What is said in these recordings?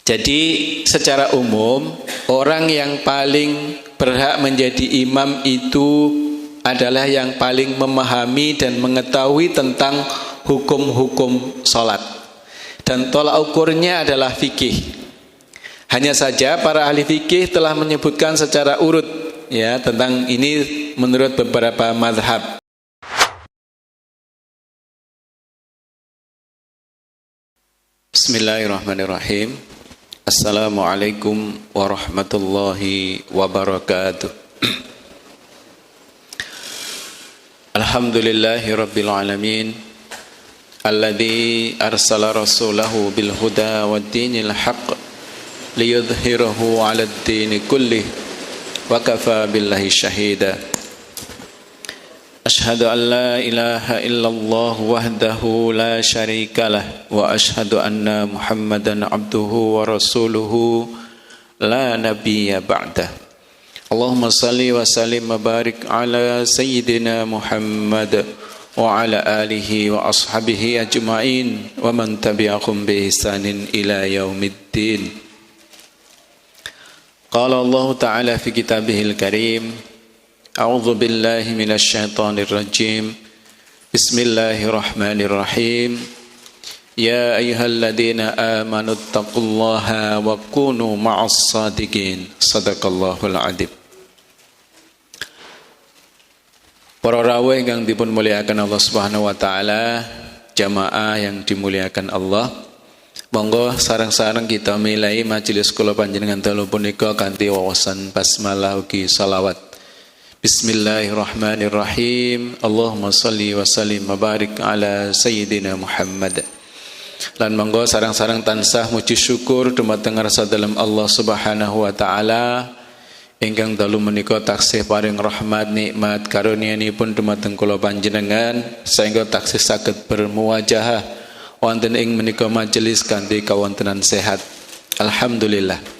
Jadi secara umum orang yang paling berhak menjadi imam itu adalah yang paling memahami dan mengetahui tentang hukum-hukum sholat. Dan tolak ukurnya adalah fikih. Hanya saja para ahli fikih telah menyebutkan secara urut ya tentang ini menurut beberapa mazhab. Bismillahirrahmanirrahim. Assalamualaikum warahmatullahi wabarakatuh. Alhamdulillahi rabbil alamin, alladzi arsala rasulahu bil huda wad dinil haqq liyudhhirahu 'alad dini kullih wa kafa billahi shahida. Ashhadu an la ilaha illallah wahdahu la syarika lah wa ashhadu anna Muhammadan abduhu wa rasuluhu la nabiyya ba'dah. Allahumma salli wa sallim wa barik ala sayyidina Muhammad wa ala alihi wa ashabihi ajma'in wa man tabi'ahum bi ihsanin ila yaumiddin. Qala Allah ta'ala fi kitabihil karim, A'udzu billahi minasy syaithanir rajim. Bismillahirrahmanirrahim. Ya ayyuhalladzina amanu taqullaha wa kunu ma'as shadiqin. Shadaqallahul adzim. Para rawuh ingkang dipun mulyakaken Allah Subhanahu wa taala, jamaah yang dimuliakan Allah. Monggo sareng-sareng kita milai majelis kula panjenengan dalu punika kanthi wawasan basmalah ugi shalawat. Bismillahirrahmanirrahim. Allahumma salli wa sallim wa barik ala sayyidina Muhammad. Lan monggo sareng-sareng tansah muji syukur dumateng ngarsa dalem Allah Subhanahu wa taala ingkang dalu menika taksih paring rahmat nikmat karunianipun dumateng kula panjenengan sehingga taksih saged bermuwajahah wonten ing menika majelis kanthi kawontenan sehat. Alhamdulillah.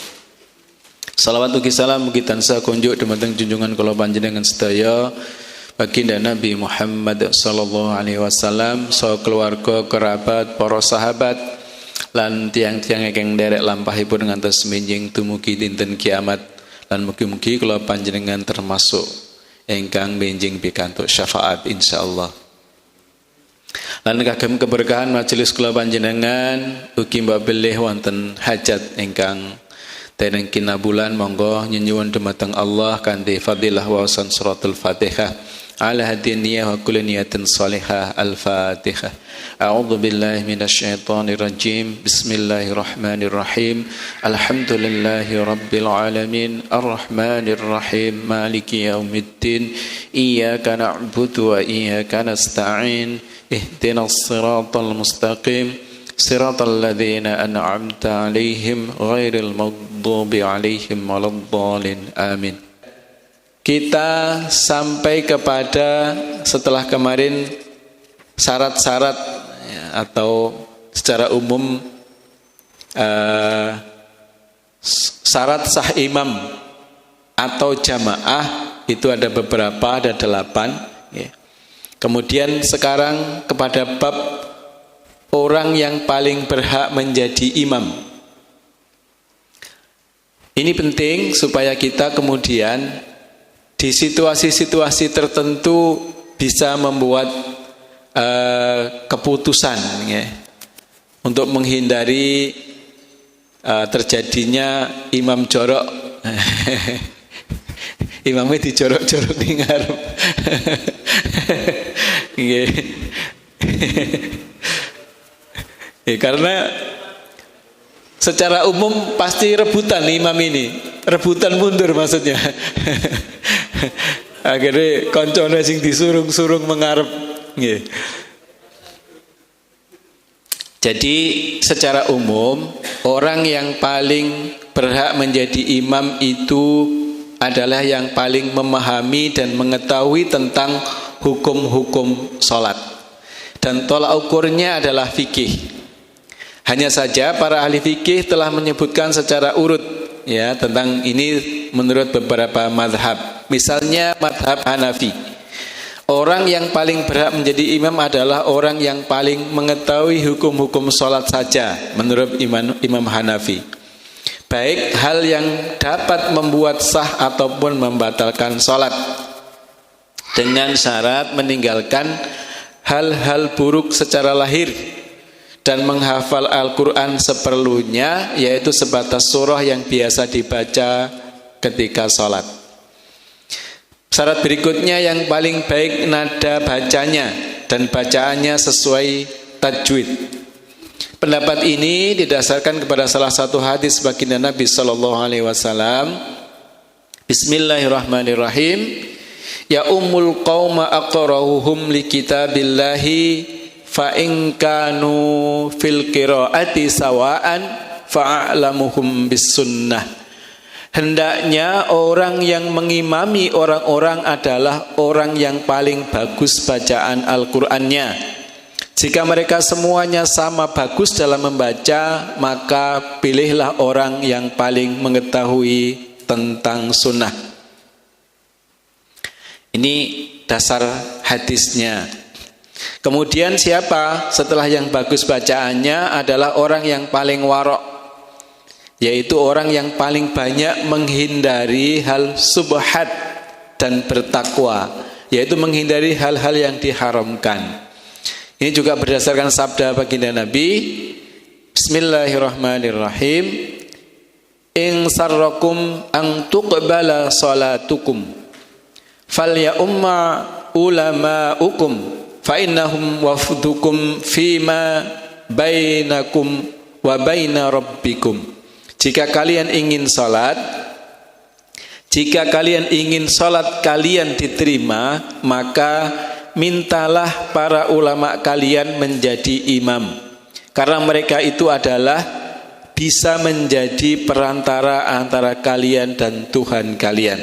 Salawat ugi salam mugi tansah kunjuk dumateng junjungan kula panjenengan sedaya baginda Nabi Muhammad sallallahu alaihi wasallam, saha keluarga, kerabat, para sahabat lan tiang-tiang ingkang nderek lampahipun ngantos minjing dumugi dinten kiamat lan mugi-mugi kula panjenengan termasuk ingkang minjing pikantuk syafaat insyaallah. Lan kagem keberkahan majelis kula panjenengan ugi mbok bilih wonten hajat ingkang dereng kinabulan monggo nyuwun dumateng Allah kanthi fadilah wawasan suratul Fatihah ala hadiniyah wa kulli niyatin salihah. Al-Fatihah. A'udzu billahi minasy syaithanir rajim. Bismillahirrahmanirrahim. Alhamdulillahi rabbil alamin arrahmanir rahim maliki yaumiddin iyyaka na'budu wa iyyaka nasta'in ihdinas siratal mustaqim Siratal ladzina an'amta 'alaihim ghairil maghdubi 'alaihim waladdallin. Amin. Kita sampai kepada setelah kemarin syarat-syarat ya, atau secara umum syarat sah imam atau jamaah itu ada beberapa, ada 8 ya. Kemudian sekarang kepada bab orang yang paling berhak menjadi imam. Ini penting supaya kita kemudian di situasi-situasi tertentu bisa membuat keputusan ya, untuk menghindari terjadinya imam jorok. Imamnya dijorok-jorok di ngarep. Ya, karena secara umum pasti rebutan imam ini, rebutan mundur maksudnya. Akhirnya koncone sing disurung-surung mengarep. Ya. Jadi secara umum orang yang paling berhak menjadi imam itu adalah yang paling memahami dan mengetahui tentang hukum-hukum sholat. Dan tolak ukurnya adalah fikih. Hanya saja para ahli fikih telah menyebutkan secara urut ya tentang ini menurut beberapa mazhab. Misalnya mazhab Hanafi. Orang yang paling berhak menjadi imam adalah orang yang paling mengetahui hukum-hukum sholat saja menurut Imam Hanafi. baik hal yang dapat membuat sah ataupun membatalkan sholat, dengan syarat meninggalkan hal-hal buruk secara lahir dan menghafal Al-Quran seperlunya, yaitu sebatas surah yang biasa dibaca ketika sholat. Syarat berikutnya yang paling baik nada bacanya dan bacaannya sesuai tajwid. Pendapat ini didasarkan kepada salah satu hadis baginda Nabi SAW. Bismillahirrahmanirrahim. Ya ummul qauma aqra'uhum li kitabillahi fa in kanu fil qiraati sawaan fa'alamuhum bis sunnah. Hendaknya orang yang mengimami orang-orang adalah orang yang paling bagus bacaan Al-Qur'annya. Jika mereka semuanya sama bagus dalam membaca, maka pilihlah orang yang paling mengetahui tentang sunnah. Ini dasar hadisnya. Kemudian siapa setelah yang bagus bacaannya adalah orang yang paling warok, yaitu orang yang paling banyak menghindari hal subhat dan bertakwa, yaitu menghindari hal-hal yang diharamkan. Ini juga berdasarkan sabda baginda Nabi. Bismillahirrahmanirrahim. In sarrakum an tuqbala salatukum falya umma ulama'ukum fa innahum wafdukum fima bainakum wa baina rabbikum. Jika kalian ingin salat kalian diterima, maka mintalah para ulama kalian menjadi imam, karena mereka itu adalah bisa menjadi perantara antara kalian dan Tuhan kalian.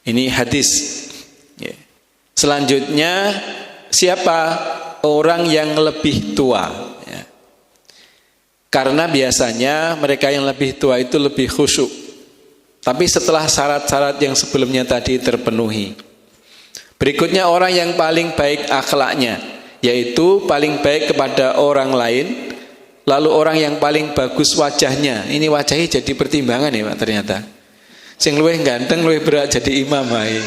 Ini hadis. Selanjutnya, siapa orang yang lebih tua? Karena biasanya mereka yang lebih tua itu lebih khusyuk. Tapi setelah syarat-syarat yang sebelumnya tadi terpenuhi. Berikutnya orang yang paling baik akhlaknya, yaitu paling baik kepada orang lain. Lalu orang yang paling bagus wajahnya. Ini wajahnya jadi pertimbangan ya Pak ternyata. Sing luwih ganteng luwih berat jadi imam ae.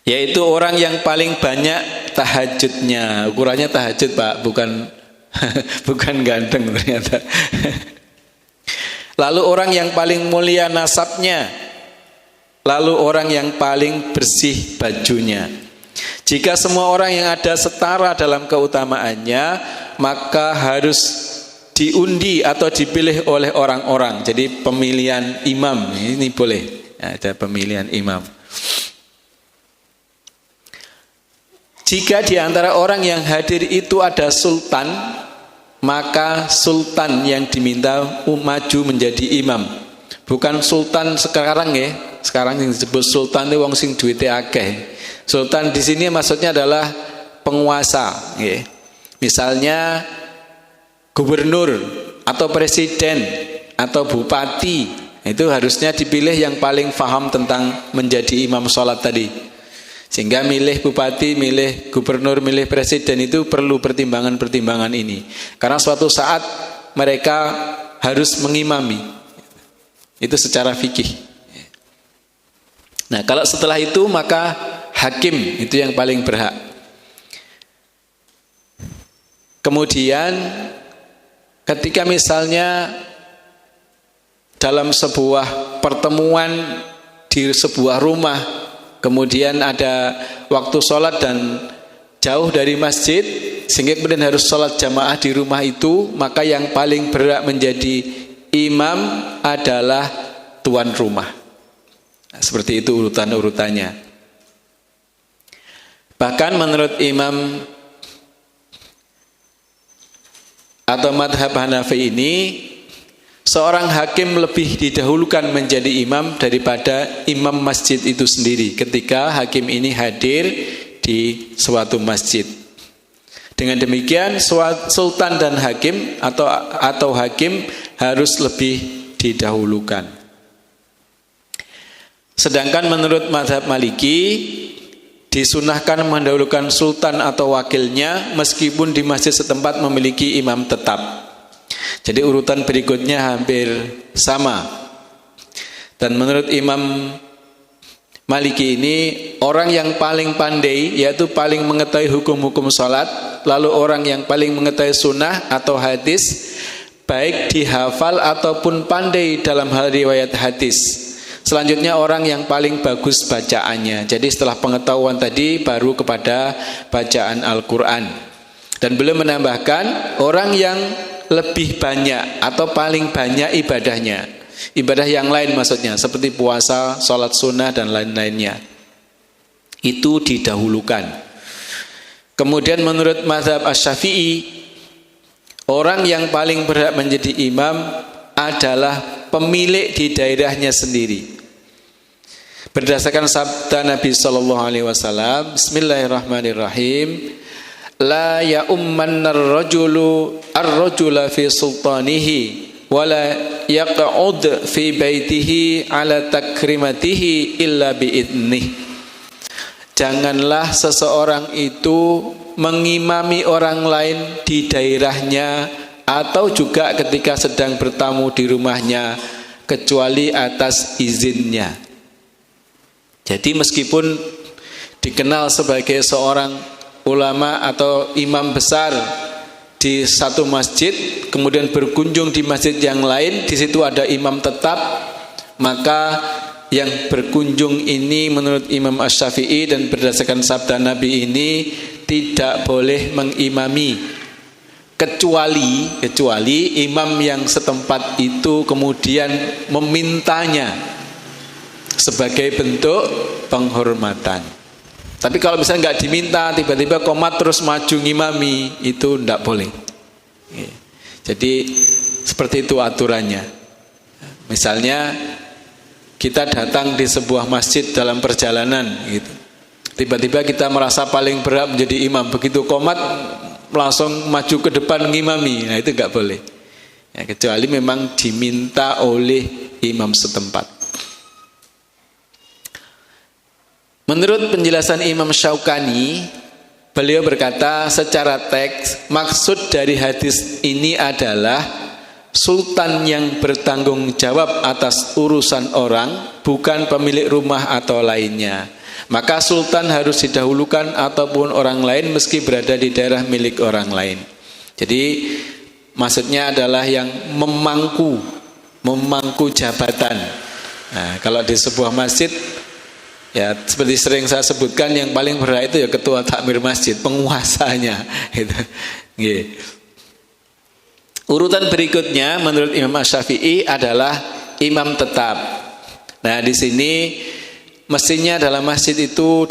Yaitu orang yang paling banyak tahajudnya. Ukurannya tahajud Pak, bukan ganteng ternyata. Lalu orang yang paling mulia nasabnya. Lalu orang yang paling bersih bajunya. Jika semua orang yang ada setara dalam keutamaannya, maka harus diundi atau dipilih oleh orang-orang. Jadi pemilihan imam ini boleh. Ada pemilihan imam. Jika di antara orang yang hadir itu ada sultan, maka sultan yang diminta maju menjadi imam. Bukan sultan sekarang ya. Sekarang yang disebut sultan itu wong sing duwite akeh. Sultan di sini maksudnya adalah penguasa, ya. Misalnya gubernur atau presiden atau bupati, itu harusnya dipilih yang paling paham tentang menjadi imam sholat tadi. Sehingga milih bupati, milih gubernur, milih presiden itu perlu pertimbangan-pertimbangan ini. Karena suatu saat mereka harus mengimami. Itu secara fikih. Nah, kalau setelah itu maka hakim itu yang paling berhak. Kemudian ketika misalnya dalam sebuah pertemuan di sebuah rumah, kemudian ada waktu sholat dan jauh dari masjid, sehingga kemudian harus sholat jamaah di rumah itu, maka yang paling berhak menjadi imam adalah tuan rumah. Nah, seperti itu urutan-urutannya. Bahkan menurut Imam atau madhab Hanafi ini, seorang hakim lebih didahulukan menjadi imam daripada imam masjid itu sendiri ketika hakim ini hadir di suatu masjid. Dengan demikian sultan dan hakim atau hakim harus lebih didahulukan. Sedangkan menurut mazhab Maliki disunahkan mendahulukan sultan atau wakilnya meskipun di masjid setempat memiliki imam tetap. Jadi urutan berikutnya hampir sama. Dan menurut Imam Maliki ini, orang yang paling pandai yaitu paling mengetahui hukum-hukum sholat, lalu orang yang paling mengetahui sunnah atau hadis, baik dihafal ataupun pandai dalam hal riwayat hadis. Selanjutnya orang yang paling bagus bacaannya. Jadi setelah pengetahuan tadi baru kepada bacaan Al-Quran. Dan beliau menambahkan orang yang lebih banyak atau paling banyak ibadahnya, ibadah yang lain maksudnya, seperti puasa, sholat sunnah dan lain-lainnya, itu didahulukan. Kemudian menurut mazhab Asy-Syafi'i, orang yang paling berhak menjadi imam adalah pemilik di daerahnya sendiri. Berdasarkan sabda Nabi SAW, Bismillahirrahmanirrahim, la ya'ummanna ar-rajula fi sultanihi wala yaq'ud fi baitihi ala takrimatihi illa biidnih. Janganlah seseorang itu mengimami orang lain di daerahnya atau juga ketika sedang bertamu di rumahnya kecuali atas izinnya. Jadi meskipun dikenal sebagai seorang ulama atau imam besar di satu masjid, kemudian berkunjung di masjid yang lain, di situ ada imam tetap, maka yang berkunjung ini menurut Imam Asy-Syafi'i dan berdasarkan sabda Nabi ini tidak boleh mengimami kecuali imam yang setempat itu kemudian memintanya sebagai bentuk penghormatan. Tapi kalau misalnya nggak diminta, tiba-tiba komat terus maju ngimami, itu tidak boleh. Jadi seperti itu aturannya. Misalnya kita datang di sebuah masjid dalam perjalanan, gitu. Tiba-tiba kita merasa paling berhak menjadi imam, begitu komat langsung maju ke depan ngimami, nah itu nggak boleh. Ya, kecuali memang diminta oleh imam setempat. Menurut penjelasan Imam Syaukani, beliau berkata secara teks, maksud dari hadis ini adalah sultan yang bertanggung jawab atas urusan orang, bukan pemilik rumah atau lainnya. Maka sultan harus didahulukan ataupun orang lain meski berada di daerah milik orang lain. Jadi maksudnya adalah yang memangku jabatan. Nah, kalau di sebuah masjid, ya seperti sering saya sebutkan, yang paling berhak itu ya ketua takmir masjid, penguasanya. Urutan berikutnya menurut Imam Asy-Syafi'i adalah imam tetap. Nah di sini mestinya dalam masjid itu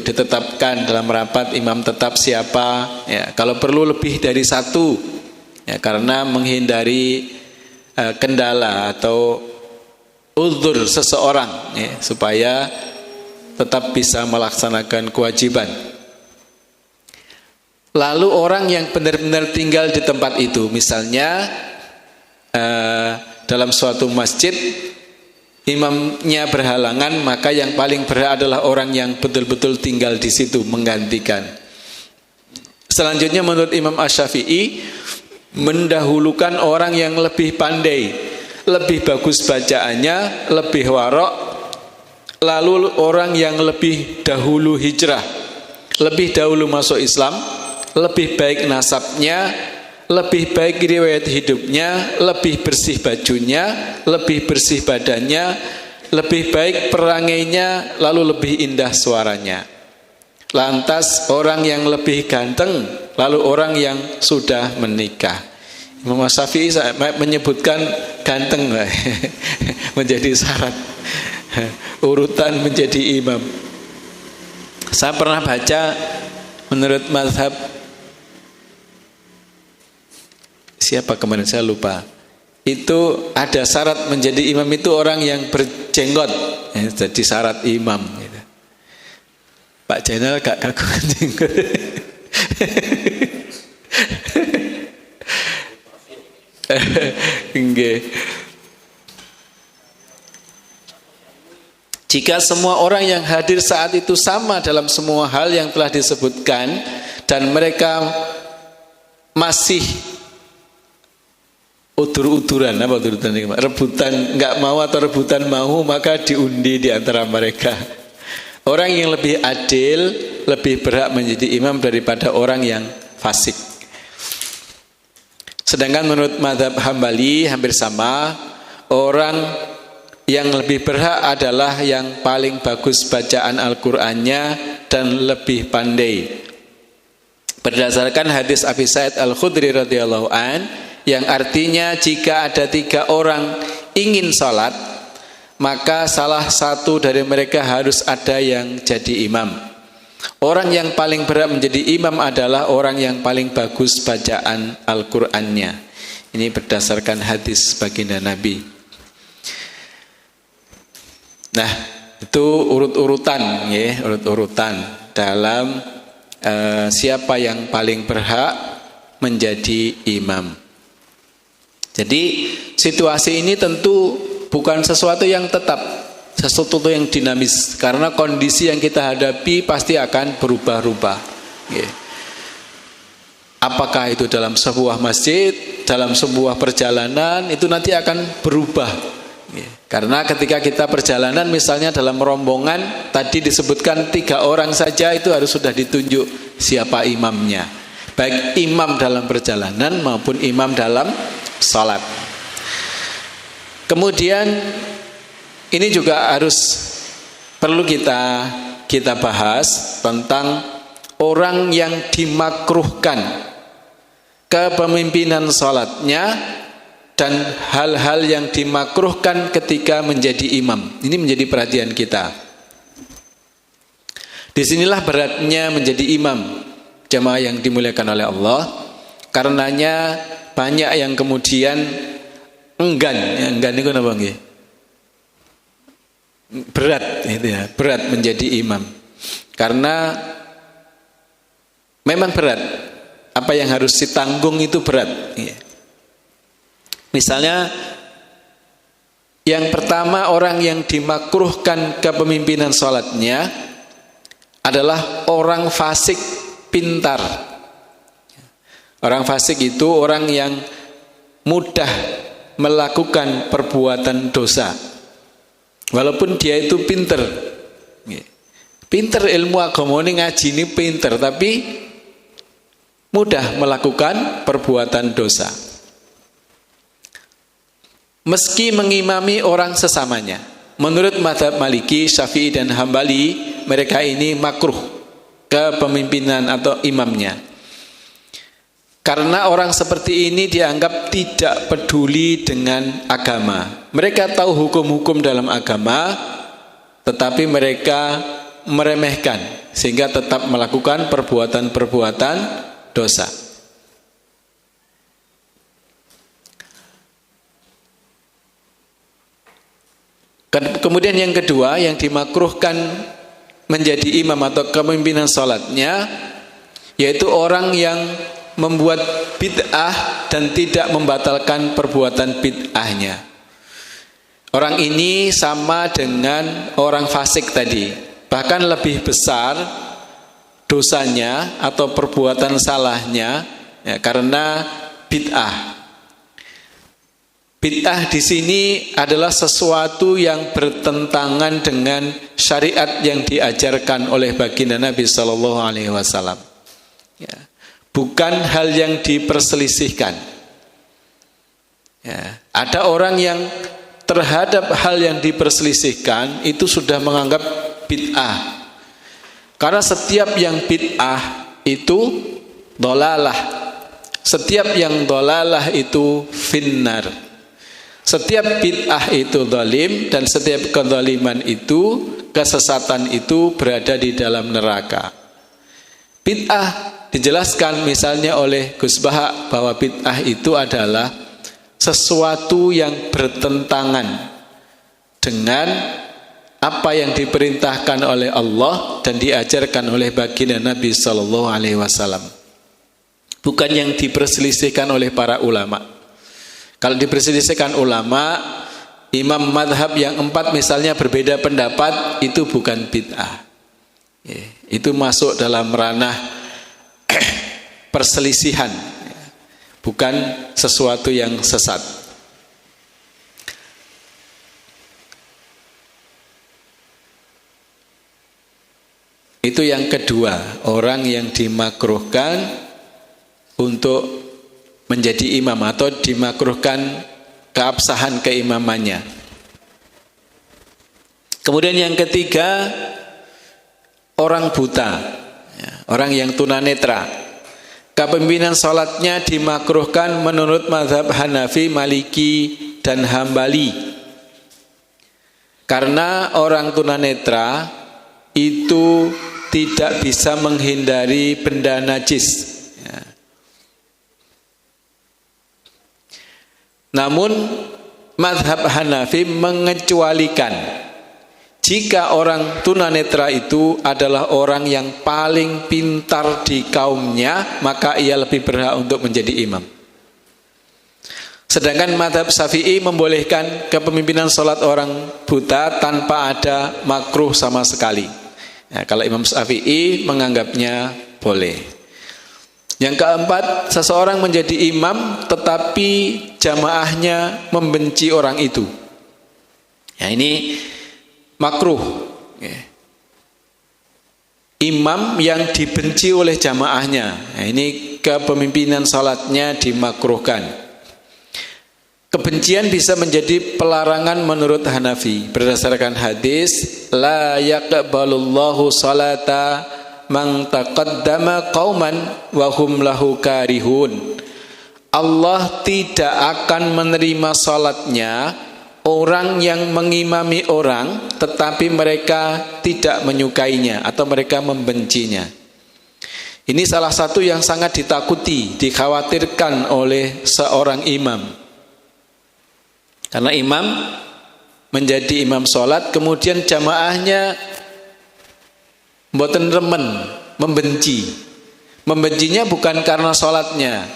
ditetapkan dalam rapat imam tetap siapa. Ya, kalau perlu lebih dari satu, ya, karena menghindari kendala atau uzur seseorang, ya, supaya tetap bisa melaksanakan kewajiban. Lalu orang yang benar-benar tinggal di tempat itu, misalnya dalam suatu masjid imamnya berhalangan, maka yang paling berhak adalah orang yang betul-betul tinggal di situ menggantikan. Selanjutnya menurut Imam Asy-Syafi'i, mendahulukan orang yang lebih pandai, lebih bagus bacaannya, lebih warok, lalu orang yang lebih dahulu hijrah, lebih dahulu masuk Islam, lebih baik nasabnya, lebih baik riwayat hidupnya, lebih bersih bajunya, lebih bersih badannya, lebih baik perangainya, lalu lebih indah suaranya. Lantas orang yang lebih ganteng, lalu orang yang sudah menikah. Imam Syafi'i menyebutkan ganteng menjadi syarat urutan menjadi imam. Saya pernah baca menurut mazhab siapa kemarin saya lupa, itu ada syarat menjadi imam itu orang yang berjenggot, ya, jadi syarat imam gitu. Pak Jenderal gak kagungan jenggot. Jika semua orang yang hadir saat itu sama dalam semua hal yang telah disebutkan dan mereka masih udur-uduran, apa udur-uduran ini? Rebutan nggak mau atau rebutan mau, maka diundi di antara mereka. Orang yang lebih adil lebih berhak menjadi imam daripada orang yang fasik. Sedangkan menurut mazhab Hambali hampir sama, orang yang lebih berhak adalah yang paling bagus bacaan Al-Qur'annya dan lebih pandai. Berdasarkan hadis Abi Sa'id Al-Khudri radhiyallahu an, yang artinya jika ada 3 orang ingin sholat, maka salah satu dari mereka harus ada yang jadi imam. Orang yang paling berhak menjadi imam adalah orang yang paling bagus bacaan Al-Qur'annya. Ini berdasarkan hadis baginda Nabi. Nah, itu urut-urutan ya, urut-urutan dalam siapa yang paling berhak menjadi imam. Jadi situasi ini tentu bukan sesuatu yang tetap, sesuatu yang dinamis, karena kondisi yang kita hadapi pasti akan berubah-ubah. Apakah itu dalam sebuah masjid, dalam sebuah perjalanan, itu nanti akan berubah. Karena ketika kita perjalanan misalnya dalam rombongan, tadi disebutkan 3 orang saja itu harus sudah ditunjuk siapa imamnya, baik imam dalam perjalanan maupun imam dalam salat. Kemudian ini juga harus perlu kita bahas tentang orang yang dimakruhkan kepemimpinan salatnya dan hal-hal yang dimakruhkan ketika menjadi imam. Ini menjadi perhatian kita. Disinilah beratnya menjadi imam, jamaah yang dimuliakan oleh Allah. Karenanya banyak yang kemudian enggan itu apa nggih? Berat itu ya, berat menjadi imam. Karena memang berat. Apa yang harus ditanggung itu berat. Misalnya yang pertama, orang yang dimakruhkan kepemimpinan salatnya adalah orang fasik pintar. Orang fasik itu orang yang mudah melakukan perbuatan dosa, walaupun dia itu pinter ilmu agama ini, ngaji ini pinter, tapi mudah melakukan perbuatan dosa meski mengimami orang sesamanya. Menurut mazhab Maliki, Syafi'i dan Hambali, mereka ini makruh kepemimpinan atau imamnya. Karena orang seperti ini dianggap tidak peduli dengan agama. Mereka tahu hukum-hukum dalam agama, tetapi mereka meremehkan sehingga tetap melakukan perbuatan-perbuatan dosa. Kemudian yang kedua, yang dimakruhkan menjadi imam atau kepemimpinan salatnya, yaitu orang yang membuat bid'ah dan tidak membatalkan perbuatan bid'ahnya. Orang ini sama dengan orang fasik tadi, bahkan lebih besar dosanya atau perbuatan salahnya ya, karena bid'ah. Bid'ah di sini adalah sesuatu yang bertentangan dengan syariat yang diajarkan oleh baginda Nabi Sallallahu Alaihi Wasallam. Ya. Bukan hal yang diperselisihkan. Ya. Ada orang yang terhadap hal yang diperselisihkan itu sudah menganggap bid'ah. Karena setiap yang bid'ah itu dolalah. Setiap yang dolalah itu finnar. Setiap bid'ah itu zalim, dan setiap kezaliman itu, kesesatan itu berada di dalam neraka. Bid'ah dijelaskan misalnya oleh Gus Baha bahwa bid'ah itu adalah sesuatu yang bertentangan dengan apa yang diperintahkan oleh Allah dan diajarkan oleh baginda Nabi Sallallahu Alaihi Wasallam. Bukan yang diperselisihkan oleh para ulama. Kalau diperselisihkan ulama, imam madhab yang 4 misalnya berbeda pendapat, itu bukan bid'ah. Itu masuk dalam ranah perselisihan, bukan sesuatu yang sesat. Itu yang kedua, orang yang dimakruhkan untuk menjadi imam atau dimakruhkan keabsahan keimamannya. Kemudian yang ketiga, orang buta, orang yang tunanetra. Kepemimpinan salatnya dimakruhkan menurut mazhab Hanafi, Maliki, dan Hambali. Karena orang tunanetra itu tidak bisa menghindari benda najis. Namun mazhab Hanafi mengecualikan jika orang tunanetra itu adalah orang yang paling pintar di kaumnya, maka ia lebih berhak untuk menjadi imam. Sedangkan mazhab Syafi'i membolehkan kepemimpinan sholat orang buta tanpa ada makruh sama sekali. Nah, kalau Imam Syafi'i menganggapnya boleh. Yang keempat, seseorang menjadi imam tetapi jamaahnya membenci orang itu. Ya, ini makruh. Imam yang dibenci oleh jamaahnya, nah, ini kepemimpinan salatnya dimakruhkan. Kebencian bisa menjadi pelarangan menurut Hanafi berdasarkan hadis la yaqbalullahu salata man taqaddama qauman wa hum lahu karihun. Allah tidak akan menerima salatnya orang yang mengimami orang tetapi mereka tidak menyukainya atau mereka membencinya. Ini salah satu yang sangat ditakuti, dikhawatirkan oleh seorang imam. Karena imam menjadi imam sholat, kemudian jamaahnya mboten remen, membenci. Membencinya bukan karena sholatnya,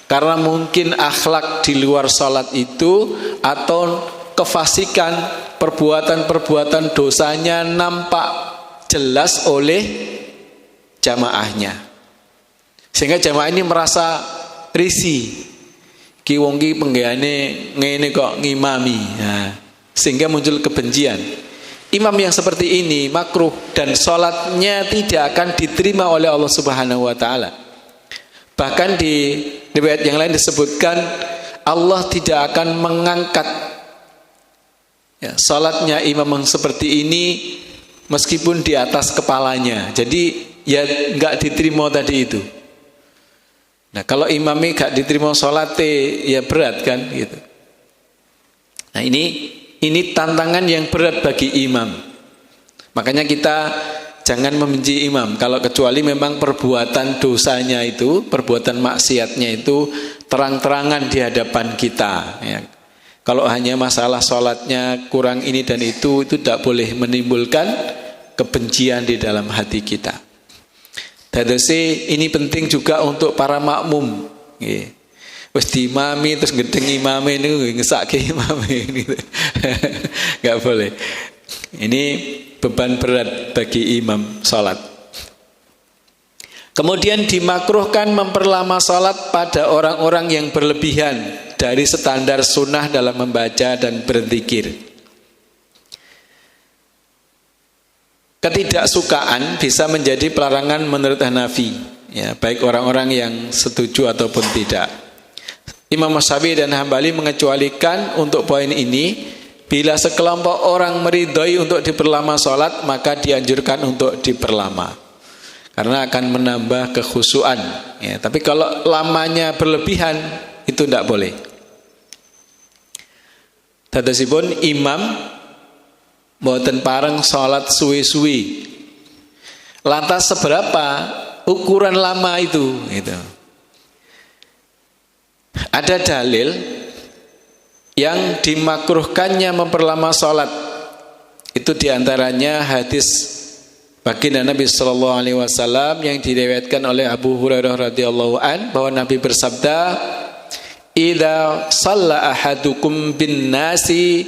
karena mungkin akhlak di luar sholat itu atau kefasikan, perbuatan-perbuatan dosanya nampak jelas oleh jamaahnya, sehingga jamaah ini merasa risih. Ki wong ki penggane ngene kok ngimami, nah, sehingga muncul kebencian. Imam yang seperti ini makruh dan sholatnya tidak akan diterima oleh Allah Subhanahu wa Ta'ala. Bahkan di riwayat yang lain disebutkan Allah tidak akan mengangkat sholatnya imam yang seperti ini meskipun di atas kepalanya. Jadi ya nggak diterima tadi itu. Nah, kalau imamnya gak diterima sholatnya ya berat kan gitu. Nah, ini tantangan yang berat bagi imam. Makanya kita jangan membenci imam kalau kecuali memang perbuatan dosanya itu, perbuatan maksiatnya itu terang-terangan di hadapan kita ya. Kalau hanya masalah sholatnya kurang ini dan itu tidak boleh menimbulkan kebencian di dalam hati kita. Dadose ini penting juga untuk para makmum. Wis diimami terus gedeng imame niku ngesake imame gitu. Enggak boleh. Ini beban berat bagi imam salat. Kemudian dimakruhkan memperlama salat pada orang-orang yang berlebihan dari standar sunnah dalam membaca dan berzikir. Ketidaksukaan bisa menjadi pelarangan menurut Hanafi, ya, baik orang-orang yang setuju ataupun tidak. Imam Syafi'i dan Hambali mengecualikan untuk poin ini, bila sekelompok orang meridhoi untuk diperlama sholat, maka dianjurkan untuk diperlama, karena akan menambah kekhusyuan. Ya, tapi kalau lamanya berlebihan, itu tidak boleh. Dadosipun imam mboten pareng sholat suwi-suwi. Lantas seberapa ukuran lama itu? Gitu. Ada dalil yang dimakruhkannya memperlama sholat. Itu diantaranya hadis baginda Nabi SAW yang diriwayatkan oleh Abu Hurairah radhiyallahu an, bahwa Nabi bersabda, "Idza shalla ahadukum bin nasi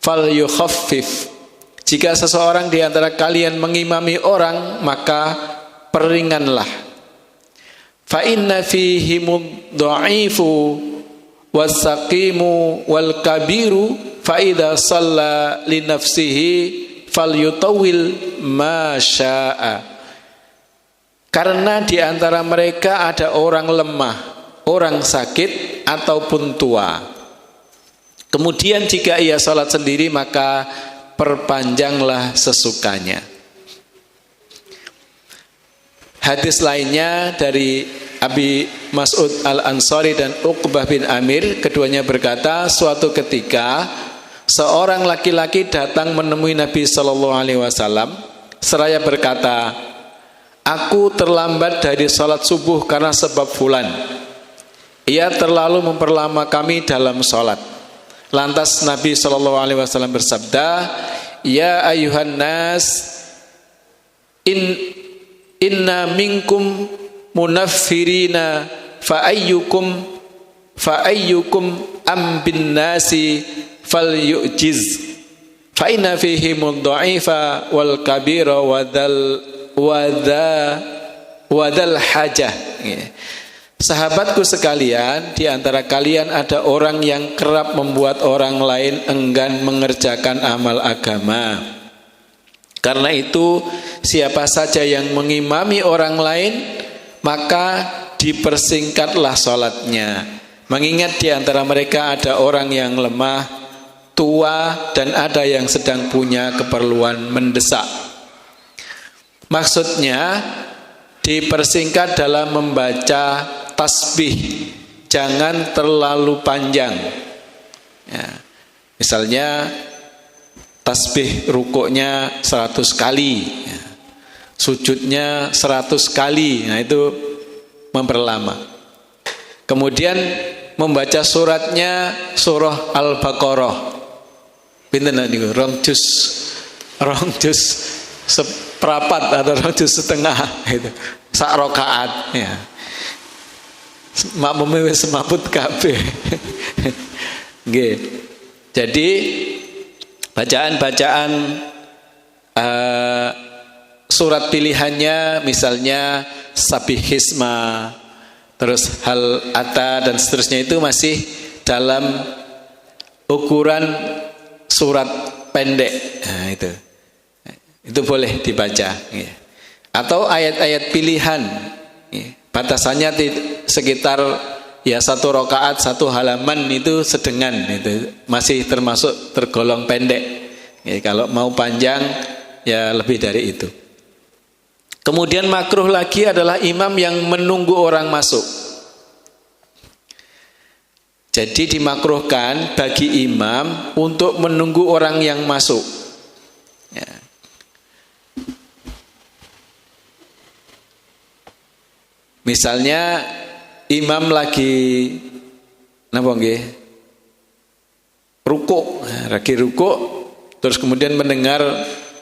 fal yukhaffif." Jika seseorang di antara kalian mengimami orang, maka peringanlah. fa inna fihimud dha'ifu was-saqimu wal kabiru fa idza shalla li nafsihi falyutawil ma syaa. Karena di antara mereka ada orang lemah, orang sakit ataupun tua. Kemudian jika ia salat sendiri maka perpanjanglah sesukanya. Hadis lainnya dari Abi Mas'ud Al-Ansari dan Uqbah bin Amir, keduanya berkata, suatu ketika seorang laki-laki datang menemui Nabi sallallahu alaihi wasallam seraya berkata, "Aku terlambat dari salat subuh karena sebab fulan. Ia terlalu memperlama kami dalam salat." Lantas Nabi sallallahu alaihi wasallam bersabda, "Ya ayuhan nas, inna minkum munaffirina fa ayyukum am bin nasi falyujiz fa inna fihimud dha'ifa wal kabira wadal hajah." Sahabatku sekalian, di antara kalian ada orang yang kerap membuat orang lain enggan mengerjakan amal agama. Karena itu, siapa saja yang mengimami orang lain, maka dipersingkatlah sholatnya. Mengingat di antara mereka ada orang yang lemah, tua, dan ada yang sedang punya keperluan mendesak. Maksudnya, dipersingkat dalam membaca tasbih, jangan terlalu panjang. Ya, misalnya, tasbih rukuknya 100 kali, ya, sujudnya 100 kali, nah itu memperlama. Kemudian membaca suratnya surah Al-Baqarah, pinten niku, rong juz seprapat atau rong juz setengah itu, sak rakaat ya. Makmume wis semaput kabeh. Nggih. Jadi bacaan-bacaan surat pilihannya misalnya Sabihisma, terus Hal Ata dan seterusnya itu masih dalam ukuran surat pendek. Nah, itu boleh dibaca. Atau ayat-ayat pilihan, batasannya sekitar ya 1 rakaat 1 halaman, itu sedengan, itu masih termasuk tergolong pendek. Kalau mau panjang ya lebih dari itu. Kemudian makruh lagi adalah imam yang menunggu orang masuk. Jadi dimakruhkan bagi imam untuk menunggu orang yang masuk. Ya. Misalnya imam lagi rukuk, terus kemudian mendengar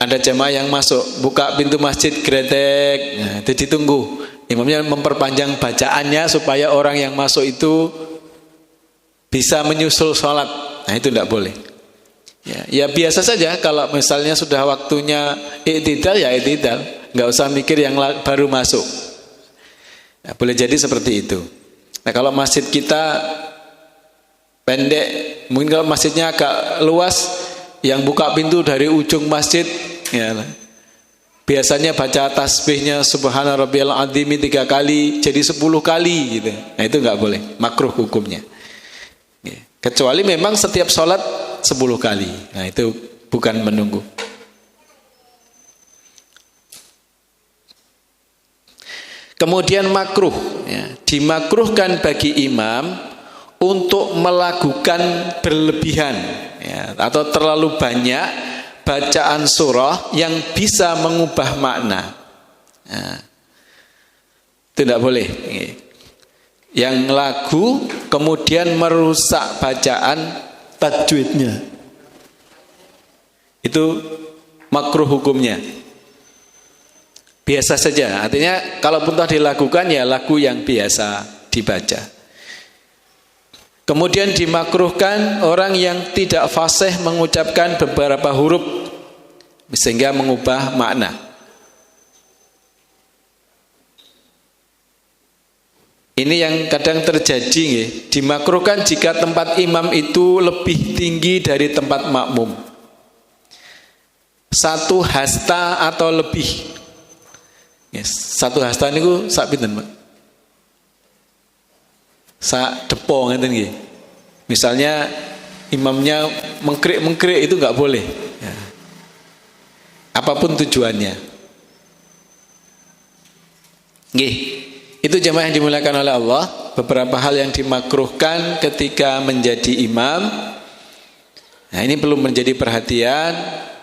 ada jemaah yang masuk, buka pintu masjid gretek, nah, itu ditunggu. Imamnya memperpanjang bacaannya supaya orang yang masuk itu bisa menyusul sholat. Nah itu tidak boleh. Ya biasa saja, kalau misalnya sudah waktunya i'tidal ya i'tidal, nggak usah mikir yang baru masuk. Nah, boleh jadi seperti itu. Nah kalau masjid kita pendek, mungkin kalau masjidnya agak luas, yang buka pintu dari ujung masjid, ya, biasanya baca tasbihnya Subhana Rabbiyal Azim 3 kali, jadi 10 kali gitu. Nah itu nggak boleh, makruh hukumnya. Kecuali memang setiap sholat 10 kali. Nah itu bukan menunggu. Kemudian makruh, ya, dimakruhkan bagi imam untuk melakukan berlebihan, ya, atau terlalu banyak bacaan surah yang bisa mengubah makna. Nah, itu tidak boleh. Yang lagu kemudian merusak bacaan tajwidnya, itu makruh hukumnya. Biasa saja, artinya kalaupun telah dilakukan ya lagu yang biasa dibaca. Kemudian dimakruhkan orang yang tidak fasih mengucapkan beberapa huruf sehingga mengubah makna. Ini yang kadang terjadi nggih, dimakruhkan jika tempat imam itu lebih tinggi dari tempat makmum. 1 hasta atau lebih. Yes, 1 hasta niku sak pinten, Pak? Sak depo ngeten nggih. Misalnya imamnya mengkrik-mengkrik itu enggak boleh. Ya. Apapun tujuannya. Nggih. Itu jamaah yang dimuliakan oleh Allah, beberapa hal yang dimakruhkan ketika menjadi imam. Nah, ini perlu menjadi perhatian.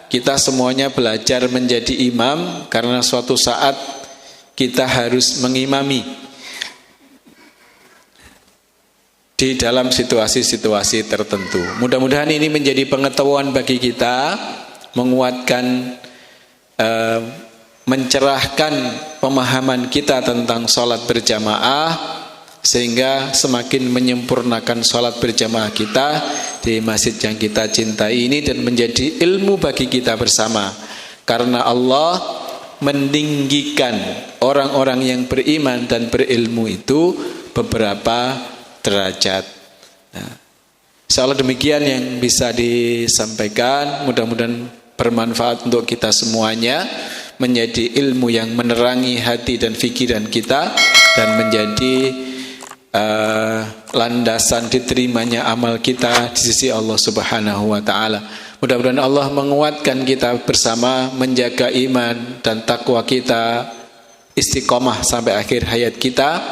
Kita semuanya belajar menjadi imam karena suatu saat kita harus mengimami di dalam situasi-situasi tertentu. Mudah-mudahan ini menjadi pengetahuan bagi kita, menguatkan, mencerahkan pemahaman kita tentang sholat berjamaah, sehingga semakin menyempurnakan sholat berjamaah kita di masjid yang kita cintai ini, dan menjadi ilmu bagi kita bersama. Karena Allah meninggikan orang-orang yang beriman dan berilmu itu beberapa derajat. Nah, insyaallah demikian yang bisa disampaikan. Mudah-mudahan bermanfaat untuk kita semuanya, menjadi ilmu yang menerangi hati dan pikiran kita, dan menjadi landasan diterimanya amal kita di sisi Allah Subhanahu wa taala. Mudah-mudahan Allah menguatkan kita bersama, menjaga iman dan takwa kita, istiqomah sampai akhir hayat kita,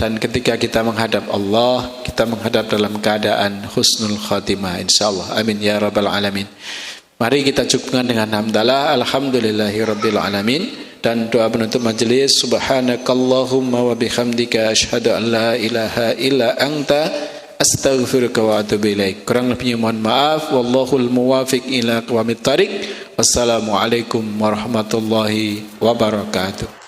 dan ketika kita menghadap Allah, kita menghadap dalam keadaan husnul khatimah insyaallah. Amin ya rabbal alamin. Mari kita cukupkan dengan hamdalah alhamdulillahirabbil alamin, dan doa penutup majelis. Subhanakallahumma wa bihamdika asyhadu an la ilaha illa anta astaghfiruka wa atubu ilaik. Kurang lebihnya mohon maaf. Wallahul muwafiq ila aqwamit thariq. Wassalamualaikum warahmatullahi wabarakatuh.